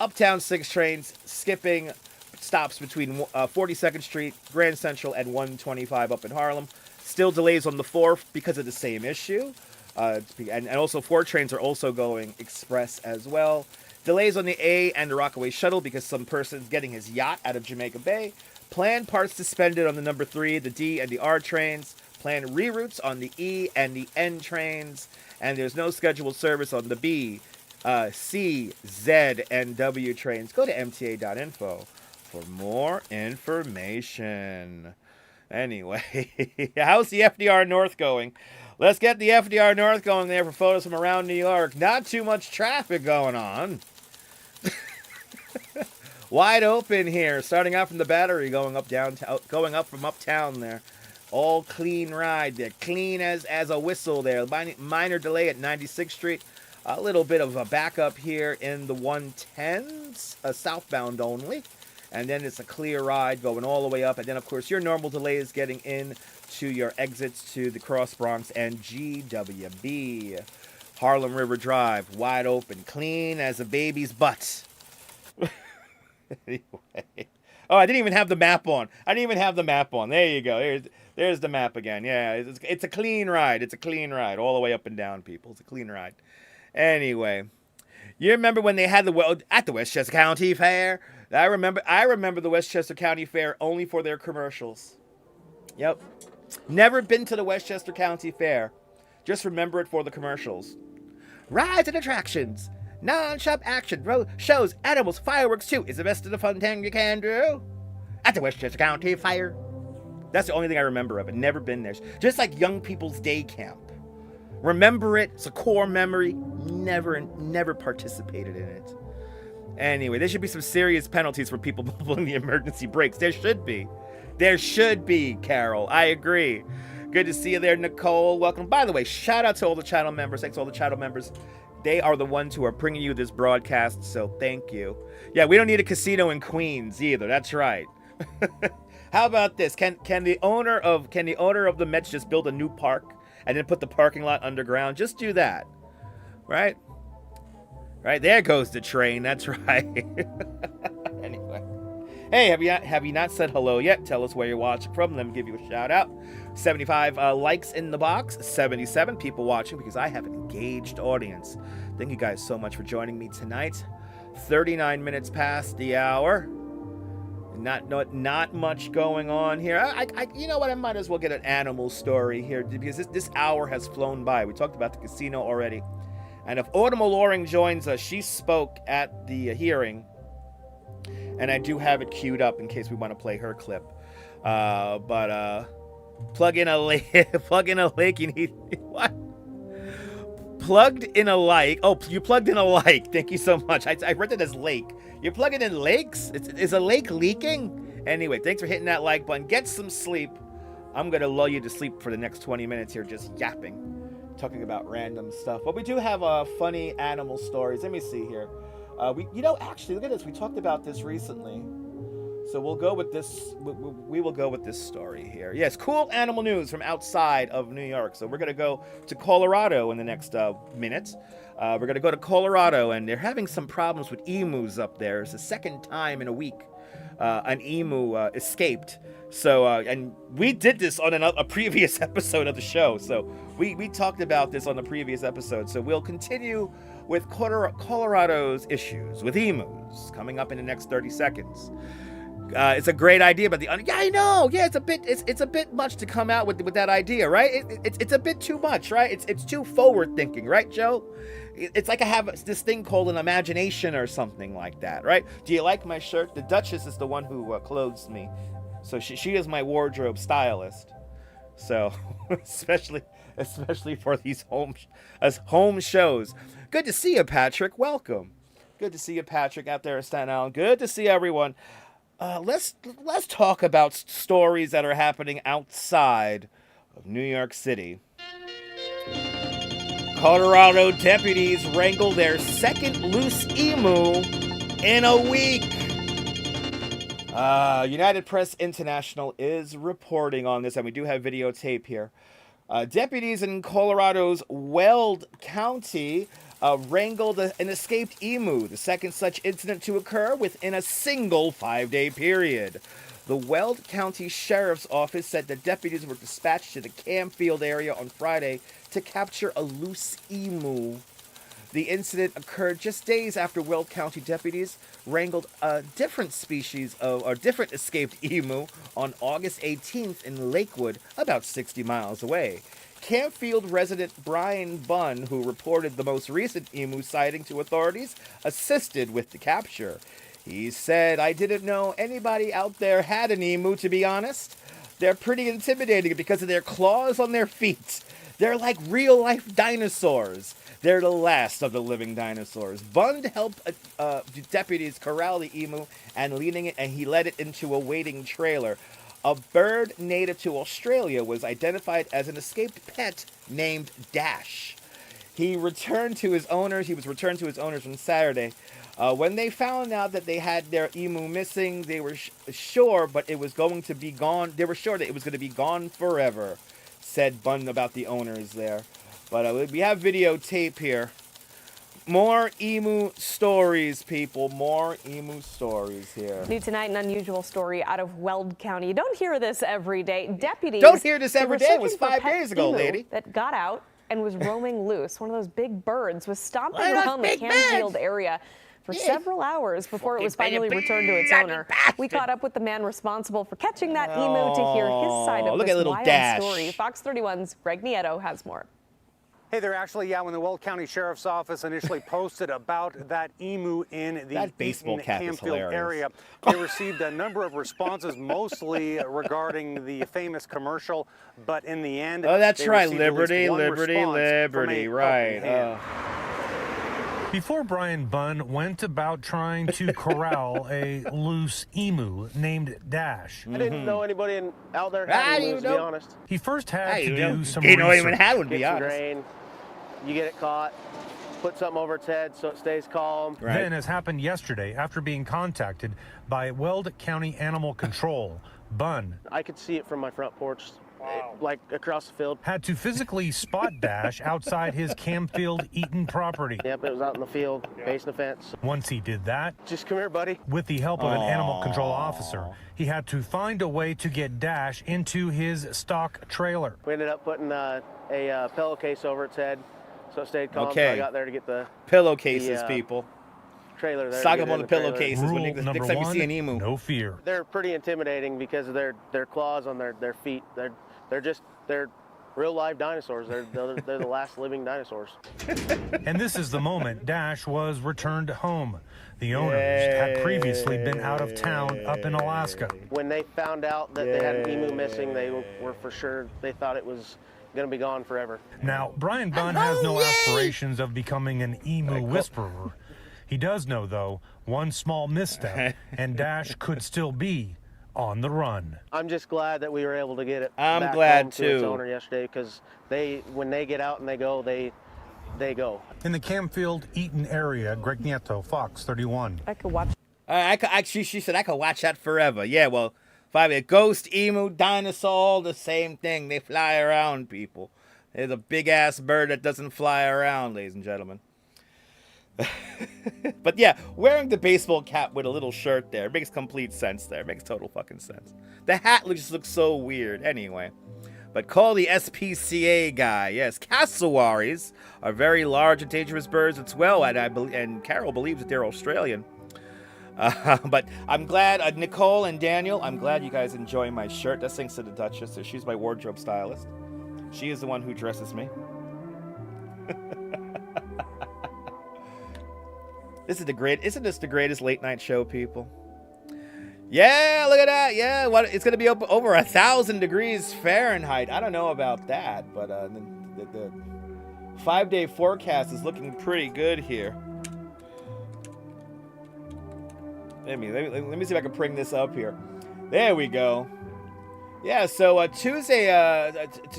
Uptown 6 trains skipping stops between 42nd Street, Grand Central, and 125 up in Harlem. Still delays on the 4th because of the same issue. And also 4 trains are also going express as well. Delays on the A and the Rockaway Shuttle because some person's getting his yacht out of Jamaica Bay. Planned parts suspended on the number 3, the D, and the R trains. Planned reroutes on the E and the N trains. And there's no scheduled service on the B, C, Z, and W trains. Go to mta.info for more information. Anyway, how's the FDR North going? Let's get the FDR North going there for photos from around New York. Not too much traffic going on. Wide open here, starting out from the Battery, going up downtown, going up from uptown there. All clean ride there, clean as a whistle there. Minor delay at 96th Street. A little bit of a backup here in the 110s, southbound only. And then it's a clear ride going all the way up. And then, of course, your normal delay is getting in to your exits to the Cross Bronx and GWB. Harlem River Drive, wide open, clean as a baby's butt. Anyway. Oh, I didn't even have the map on. There you go. There's the map again. Yeah, it's a clean ride. It's a clean ride all the way up and down, people. It's a clean ride. Anyway, you remember when they had at the Westchester County Fair? I remember the Westchester County Fair only for their commercials. Yep. Never been to the Westchester County Fair. Just remember it for the commercials. Rides and attractions. Non-shop action, shows, animals, fireworks too. Is the best of the fun thing you can do. At the Westchester County Fair. That's the only thing I remember of it. Never been there. Just like Young People's Day Camp. Remember it. It's a core memory. Never participated in it. Anyway, there should be some serious penalties for people pulling the emergency brakes. There should be. There should be, Carol. I agree. Good to see you there, Nicole. Welcome. By the way, shout out to all the channel members. Thanks to all the channel members. They are the ones who are bringing you this broadcast, so thank you. Yeah, we don't need a casino in Queens either. That's right. How about this? Can the owner of the Mets just build a new park and then put the parking lot underground? Just do that. Right? Right, there goes the train. That's right. Anyway. Hey, have you not said hello yet? Tell us where you're watching from. Let me give you a shout out. 75 likes in the box. 77 people watching because I have an engaged audience. Thank you guys so much for joining me tonight. 39 minutes past the hour. Not much going on here. You know what? I might as well get an animal story here because this hour has flown by. We talked about the casino already. And if Autumn Loring joins us, she spoke at the hearing and I do have it queued up in case we want to play her clip. But plug in a lake. Plug in a lake. You need what? Plugged in a like. Oh, you plugged in a like. Thank you so much. I read it as lake. You're plugging in lakes? Is a lake leaking? Anyway, thanks for hitting that like button. Get some sleep. I'm going to lull you to sleep for the next 20 minutes here just yapping, talking about random stuff. But we do have funny animal stories. Let me see here. Actually, look at this. We talked about this recently. So we'll go with this. We will go with this story here. Yes, cool animal news from outside of New York. So we're going to go to Colorado in the next minute. We're going to go to Colorado, and they're having some problems with emus up there. It's the second time in a week an emu escaped. So, and we did this on a previous episode of the show. So we talked about this on the previous episode. So we'll continue with Colorado's issues with emus coming up in the next 30 seconds. It's a great idea, but yeah, I know. Yeah, it's a bit much to come out with that idea, right? It's a bit too much, right? It's too forward thinking, right, Joe? It's like I have this thing called an imagination or something like that, right? Do you like my shirt? The Duchess is the one who clothes me, so she is my wardrobe stylist. So especially for these home shows. Good to see you, Patrick. Welcome. Good to see you, Patrick, out there in Staten Island. Good to see everyone. Let's talk about stories that are happening outside of New York City. Colorado deputies wrangle their second loose emu in a week. United Press International is reporting on this, and we do have videotape here. Deputies in Colorado's Weld County wrangled an escaped emu, the second such incident to occur within a single 5-day period. The Weld County Sheriff's Office said that deputies were dispatched to the Camfield area on Friday to capture a loose emu. The incident occurred just days after Weld County deputies wrangled a different different escaped emu on August 18th in Lakewood, about 60 miles away. Camfield resident Brian Bunn, who reported the most recent emu sighting to authorities, assisted with the capture. He said, "I didn't know anybody out there had an emu, to be honest. They're pretty intimidating because of their claws on their feet. They're like real-life dinosaurs. They're the last of the living dinosaurs." Bunn helped deputies corral the emu and he led it into a waiting trailer. A bird native to Australia was identified as an escaped pet named Dash. He was returned to his owners on Saturday. When they found out that they had their emu missing, they were sure that it was going to be gone forever, said Bunn about the owners there. But we have videotape here. More emu stories, people. More emu stories here. New tonight, an unusual story out of Weld County. You don't hear this every day. Deputies don't hear this every day. It was 5 days ago, lady. That got out and was roaming loose. One of those big birds was stomping around the Camfield area for several hours before it was finally returned to its owner. We caught up with the man responsible for catching that emu to hear his side of this wild story. Fox 31's Greg Nieto has more. Hey there, Ashley. Yeah, when the Weld County Sheriff's Office initially posted about that emu in the Camfield area, they received a number of responses, mostly regarding the famous commercial. But in the end, oh, that's right, liberty, right. Before Brian Bunn went about trying to corral a loose emu named Dash. I didn't know anybody out there had emus, to be honest. He first had to do some research. Drain, you get it caught, put something over its head so it stays calm. Right. Then, as happened yesterday, after being contacted by Weld County Animal Control, Bunn, I could see it from my front porch. Like across the field. Had to physically spot Dash outside his Camfield Eaton property. Yep, it was out in the field, facing the fence. Once he did that, just come here, buddy. With the help of an animal control officer, he had to find a way to get Dash into his stock trailer. We ended up putting a pillowcase over its head so it stayed calm. So I got there to get the pillowcases, people. Trailer there. Stock up on the pillowcases when next time you see an emu. No fear. They're pretty intimidating because of their claws on their feet. They're real live dinosaurs. They're the last living dinosaurs. And this is the moment Dash was returned home. The owners had previously been out of town up in Alaska. When they found out that they had an emu missing, they were for sure, they thought it was going to be gone forever. Now, Brian Bunn has no aspirations of becoming an emu whisperer. He does know, though, one small misstep, and Dash could still be on the run. I'm just glad that we were able to get it I'm back glad home to too. its owner yesterday, because when they get out and they go, they go. In the Camfield Eaton area, Greg Nieto, Fox 31. I could watch. She said I could watch that forever. Yeah, well, a ghost, emu, dinosaur, all the same thing. They fly around, people. There's a big-ass bird that doesn't fly around, ladies and gentlemen. But yeah, wearing the baseball cap with a little shirt there makes complete sense there. Makes total fucking sense. The hat just looks so weird anyway. But call the SPCA guy. Yes, cassowaries are very large and dangerous birds as well, and Carol believes that they're Australian. But I'm glad, Nicole and Daniel, I'm glad you guys enjoy my shirt. That's thanks to the Duchess. So she's my wardrobe stylist. She is the one who dresses me. Isn't this the greatest late night show, people? Yeah, look at that. Yeah, it's going to be over 1,000 degrees Fahrenheit. I don't know about that, but the 5-day forecast is looking pretty good here. Let me see if I can bring this up here. There we go. Yeah, so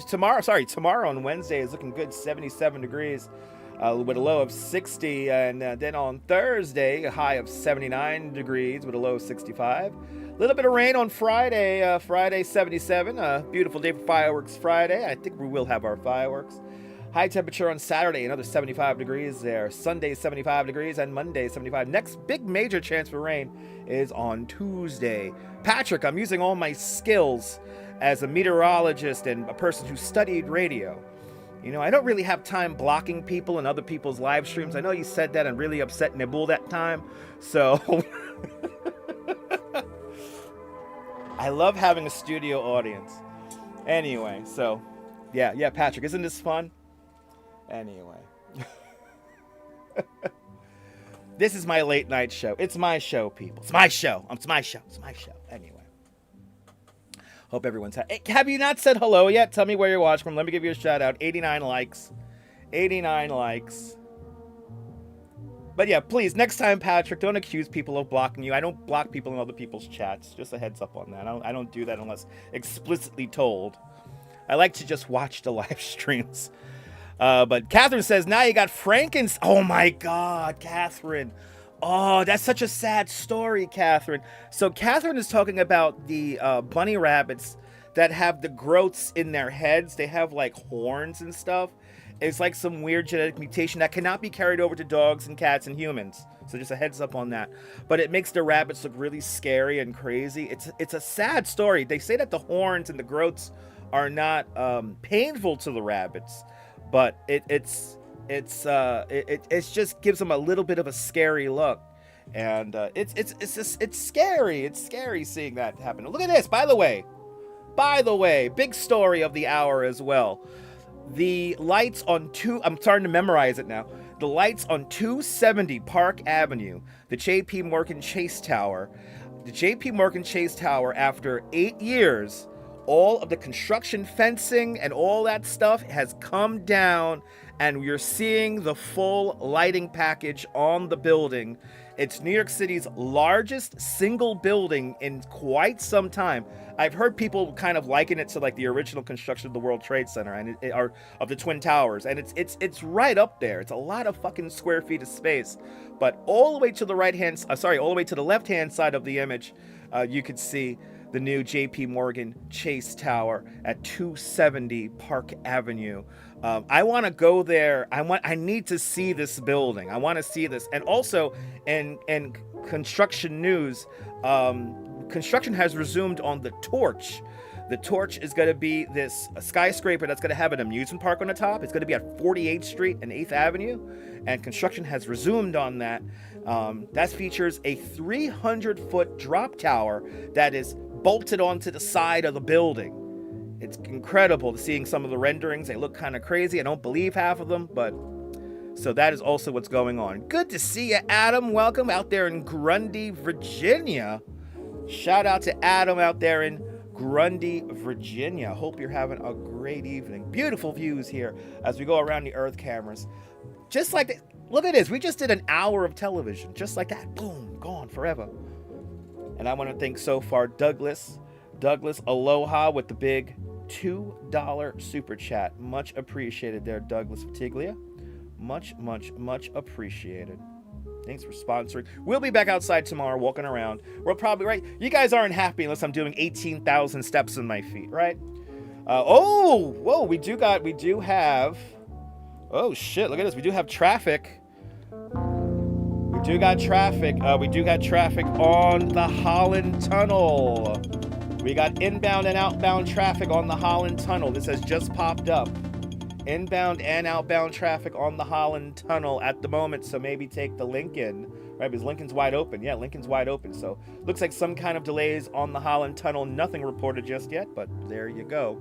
tomorrow on Wednesday is looking good, 77 degrees. With a low of 60, and then on Thursday, a high of 79 degrees with a low of 65. A little bit of rain on Friday, Friday 77. Beautiful day for fireworks Friday. I think we will have our fireworks. High temperature on Saturday, another 75 degrees there. Sunday 75 degrees, and Monday 75. Next big major chance for rain is on Tuesday. Patrick, I'm using all my skills as a meteorologist and a person who studied radio. You know, I don't really have time blocking people and other people's live streams. I know you said that and really upset Nibble that time. So, I love having a studio audience. Anyway, so, yeah, Patrick, isn't this fun? Anyway. This is my late night show. It's my show, people. It's my show. It's my show. Anyway. Hope everyone's happy. Have you not said hello yet? Tell me where you're watching from. Let me give you a shout out. 89 likes. 89 likes. But yeah, please, next time, Patrick, don't accuse people of blocking you. I don't block people in other people's chats. Just a heads up on that. I don't do that unless explicitly told. I like to just watch the live streams. But Catherine says, now you got Frankenstein. Oh my God, Catherine. Oh, that's such a sad story, Catherine. So Catherine is talking about the bunny rabbits that have the growths in their heads. They have like horns and stuff. It's like some weird genetic mutation that cannot be carried over to dogs and cats and humans. So just a heads up on that. But it makes the rabbits look really scary and crazy. It's a sad story. They say that the horns and the growths are not painful to the rabbits, but it just gives them a little bit of a scary look, and it's scary. It's scary seeing that happen. Look at this, by the way, big story of the hour as well. The lights on I'm starting to memorize it now. The lights on 270 Park Avenue, the JP Morgan Chase Tower. The JP Morgan Chase Tower, after 8 years, all of the construction fencing and all that stuff has come down, and you're seeing the full lighting package on the building. It's New York City's largest single building in quite some time. I've heard people kind of liken it to like the original construction of the World Trade Center and or of the Twin Towers, and it's right up there. It's a lot of fucking square feet of space. But all the way to the all the way to the left-hand side of the image, you could see the new JP Morgan Chase Tower at 270 Park Avenue. I want to go there. I need to see this building. I want to see this. And also, in construction news, construction has resumed on the Torch. The Torch is going to be this skyscraper that's going to have an amusement park on the top. It's going to be at 48th Street and 8th Avenue, and construction has resumed on that. That features a 300-foot drop tower that is bolted onto the side of the building. It's incredible to seeing some of the renderings. They look kind of crazy. I don't believe half of them, but so that is also what's going on. Good to see you, Adam. Welcome out there in Grundy, Virginia. Shout out to Adam out there in Grundy, Virginia. Hope you're having a great evening. Beautiful views here as we go around the Earth cameras. Just like that. Look at this. We just did an hour of television. Just like that. Boom. Gone forever. And I want to thank so far Douglas. Douglas, aloha with the big $2 super chat. Much appreciated there, Douglas Fatiglia. Much, much, much appreciated. Thanks for sponsoring. We'll be back outside tomorrow walking around. We're probably, right? You guys aren't happy unless I'm doing 18,000 steps in my feet, right? Whoa, we do have, oh shit, look at this. We do have traffic. We do got traffic on the Holland Tunnel. We got inbound and outbound traffic on the Holland Tunnel. This has just popped up. Inbound and outbound traffic on the Holland Tunnel at the moment, so maybe take the Lincoln, right? Because Lincoln's wide open. Yeah, Lincoln's wide open. So looks like some kind of delays on the Holland Tunnel. Nothing reported just yet, but there you go.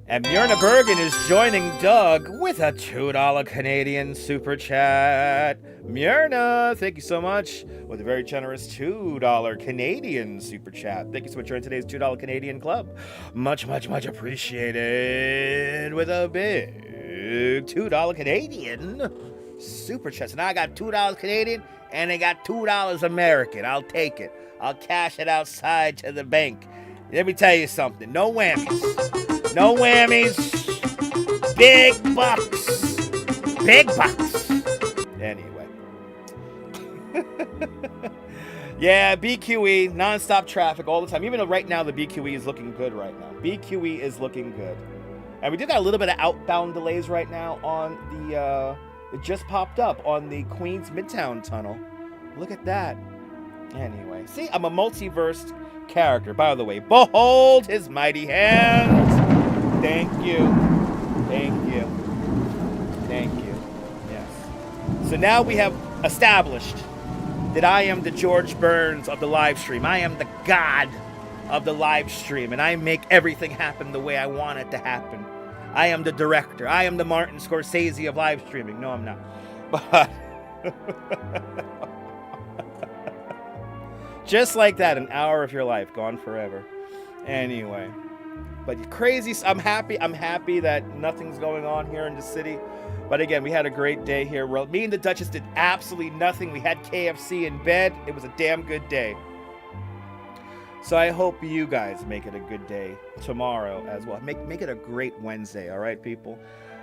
And Myrna Bergen is joining Doug with a $2 Canadian super chat. Myrna, thank you so much with a very generous $2 Canadian super chat. Thank you so much for joining today's $2 Canadian club. Much, much, much appreciated with a big $2 Canadian super chat. So now I got $2 Canadian and I got $2 American. I'll take it. I'll cash it outside to the bank. Let me tell you something. No whammies. No whammies. Big bucks. Big bucks. Anyway. Yeah, BQE, nonstop traffic all the time. Even though right now the BQE is looking good right now. BQE is looking good. And we do got a little bit of outbound delays right now on the, it just popped up on the Queens Midtown Tunnel. Look at that. Anyway, see, I'm a multiverse character. By the way, behold his mighty hands. Thank you. Thank you. Thank you. Yes. So now we have established that I am the George Burns of the live stream. I am the god of the live stream, and I make everything happen the way I want it to happen. I am the director. I am the Martin Scorsese of live streaming. No, I'm not. But just like that, an hour of your life gone forever. Anyway, but crazy. I'm happy that nothing's going on here in the city. But again, we had a great day here. Me and the Duchess did absolutely nothing. We had KFC in bed. It was a damn good day. So I hope you guys make it a good day tomorrow as well. Make it a great Wednesday, all right, people?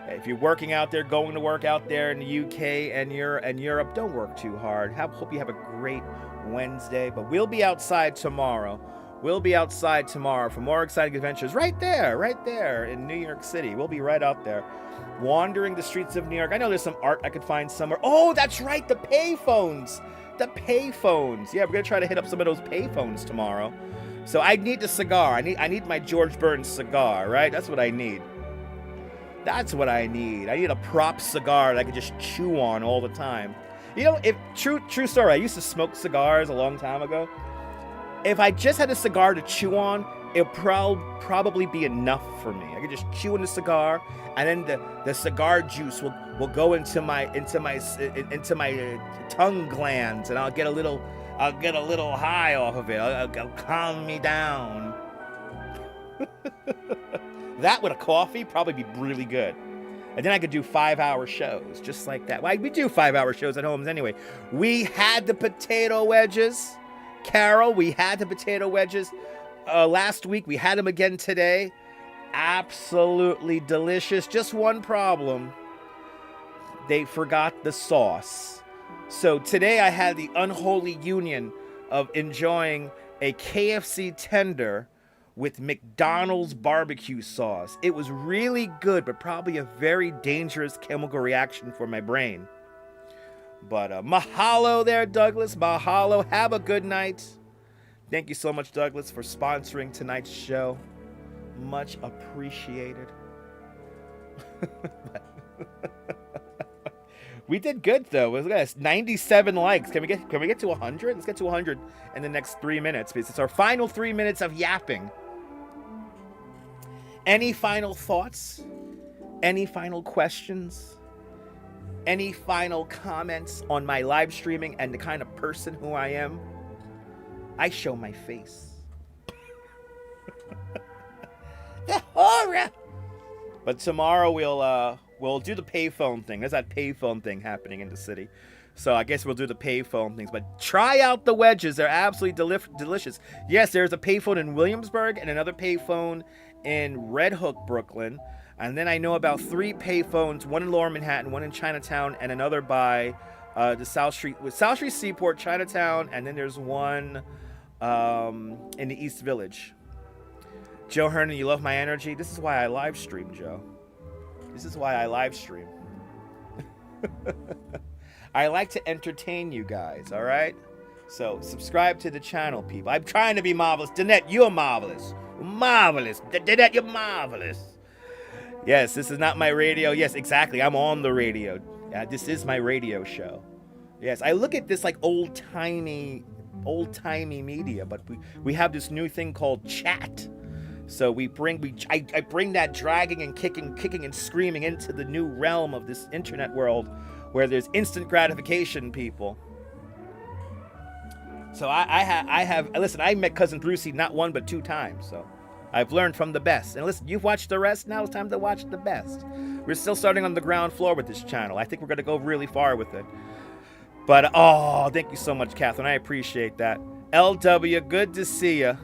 If you're working out there, going to work out there in the UK and Europe, don't work too hard. Hope you have a great Wednesday. But we'll be outside tomorrow. We'll be outside tomorrow for more exciting adventures right there in New York City. We'll be right out there, wandering the streets of New York. I know there's some art I could find somewhere. Oh, that's right, the payphones. The payphones. Yeah, we're going to try to hit up some of those payphones tomorrow. So I need the cigar. I need my George Burns cigar, right? That's what I need. That's what I need. I need a prop cigar that I could just chew on all the time. You know, true story, I used to smoke cigars a long time ago. If I just had a cigar to chew on, it'd probably be enough for me. I could just chew on the cigar, and then the cigar juice will go into my tongue glands, and I'll get a little high off of it. It'll calm me down. That with a coffee probably be really good. And then I could do 5-hour shows just like that. Why, we do 5-hour shows at homes anyway. We had the potato wedges. Carol, we had the potato wedges last week. We had them again today. Absolutely delicious. Just one problem. They forgot the sauce. So today I had the unholy union of enjoying a KFC tender with McDonald's barbecue sauce. It was really good, but probably a very dangerous chemical reaction for my brain. But mahalo there, Douglas. Mahalo. Have a good night. Thank you so much, Douglas, for sponsoring tonight's show. Much appreciated. We did good though. Look at this, 97 likes. Can we get to 100? Let's get to 100 in the next 3 minutes because it's our final 3 minutes of yapping. Any final thoughts? Any final questions? Any final comments on my live streaming and the kind of person who I am? I show my face. The horror! But tomorrow we'll do the payphone thing. There's that payphone thing happening in the city. So I guess we'll do the payphone things. But try out the wedges. They're absolutely delicious. Yes, there's a payphone in Williamsburg and another payphone in Red Hook, Brooklyn. And then I know about 3 payphones, one in Lower Manhattan, one in Chinatown, and another by the South Street Seaport, Chinatown, and then there's one in the East Village. Joe Hernan, you love my energy? This is why I live stream, Joe. This is why I live stream. I like to entertain you guys, all right? So subscribe to the channel, people. I'm trying to be marvelous. Danette, you're marvelous. Marvelous. Danette, you're marvelous. Yes, this is not my radio. Yes, exactly. I'm on the radio. Yeah, this is my radio show. Yes, I look at this like old-timey media, but we have this new thing called chat. So I bring that dragging and kicking and screaming into the new realm of this internet world where there's instant gratification, people. So listen, I met Cousin Brucey not 1 but 2 times, so I've learned from the best. And listen, you've watched the rest, now it's time to watch the best. We're still starting on the ground floor with this channel. I think we're going to go really far with it. But, oh, thank you so much, Catherine. I appreciate that. LW, good to see you.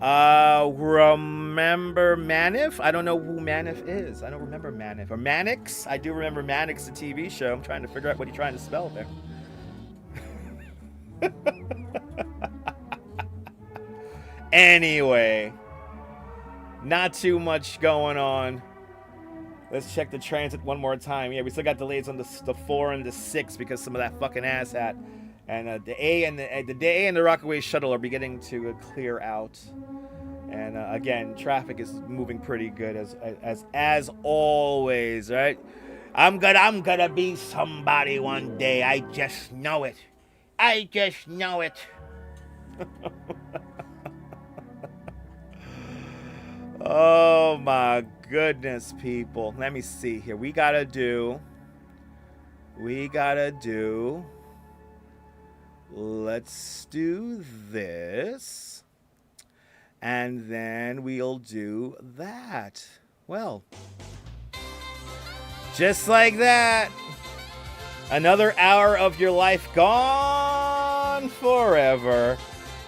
Remember Manif? I don't know who Manif is. I don't remember Manif. Or Mannix? I do remember Mannix, the TV show. I'm trying to figure out what you're trying to spell there. Anyway, not too much going on. Let's check the transit one more time. Yeah, we still got delays on the 4 and the 6 because some of that fucking asshat. And the A and the Rockaway shuttle are beginning to clear out. And again, traffic is moving pretty good as always, right? I'm gonna be somebody one day. I just know it. I just know it. Oh my goodness, people. Let me see here. We gotta do. Let's do this. And then we'll do that. Well, just like that. Another hour of your life gone forever.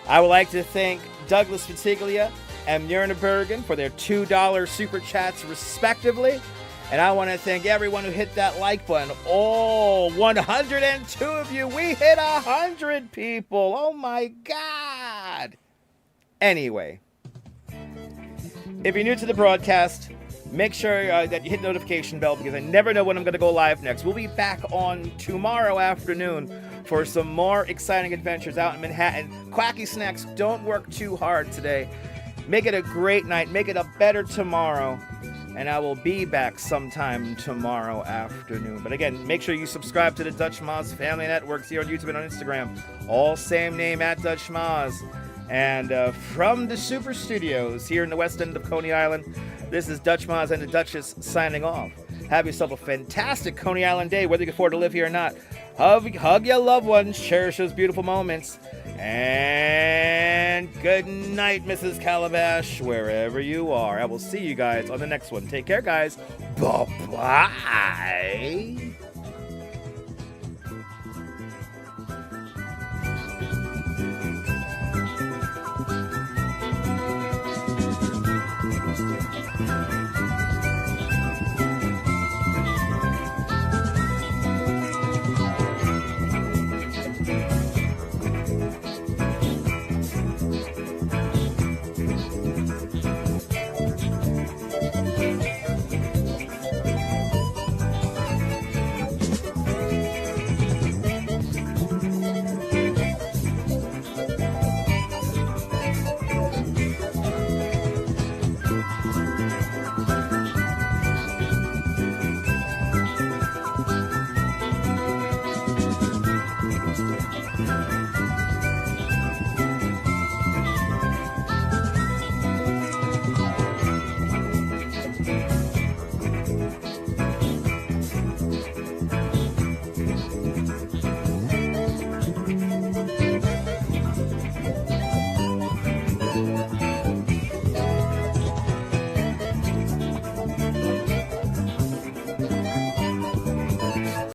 I would like to thank Douglas Fatiglia and Myrna Bergen for their $2 super chats respectively. And I want to thank everyone who hit that like button. All 102 of you. We hit 100 people. Oh my God. Anyway, if you're new to the broadcast, make sure that you hit the notification bell because I never know when I'm going to go live next. We'll be back on tomorrow afternoon for some more exciting adventures out in Manhattan. Quacky Snacks, don't work too hard today. Make it a great night. Make it a better tomorrow. And I will be back sometime tomorrow afternoon. But again, make sure you subscribe to the Dutch Moz Family Networks here on YouTube and on Instagram. All same name at Dutch Moz. And from the Super Studios here in the west end of Coney Island, this is Dutch Moz and the Duchess signing off. Have yourself a fantastic Coney Island day, whether you can afford to live here or not. Hug your loved ones, cherish those beautiful moments. And good night, Mrs. Calabash, wherever you are. I will see you guys on the next one. Take care, guys. Bye-bye.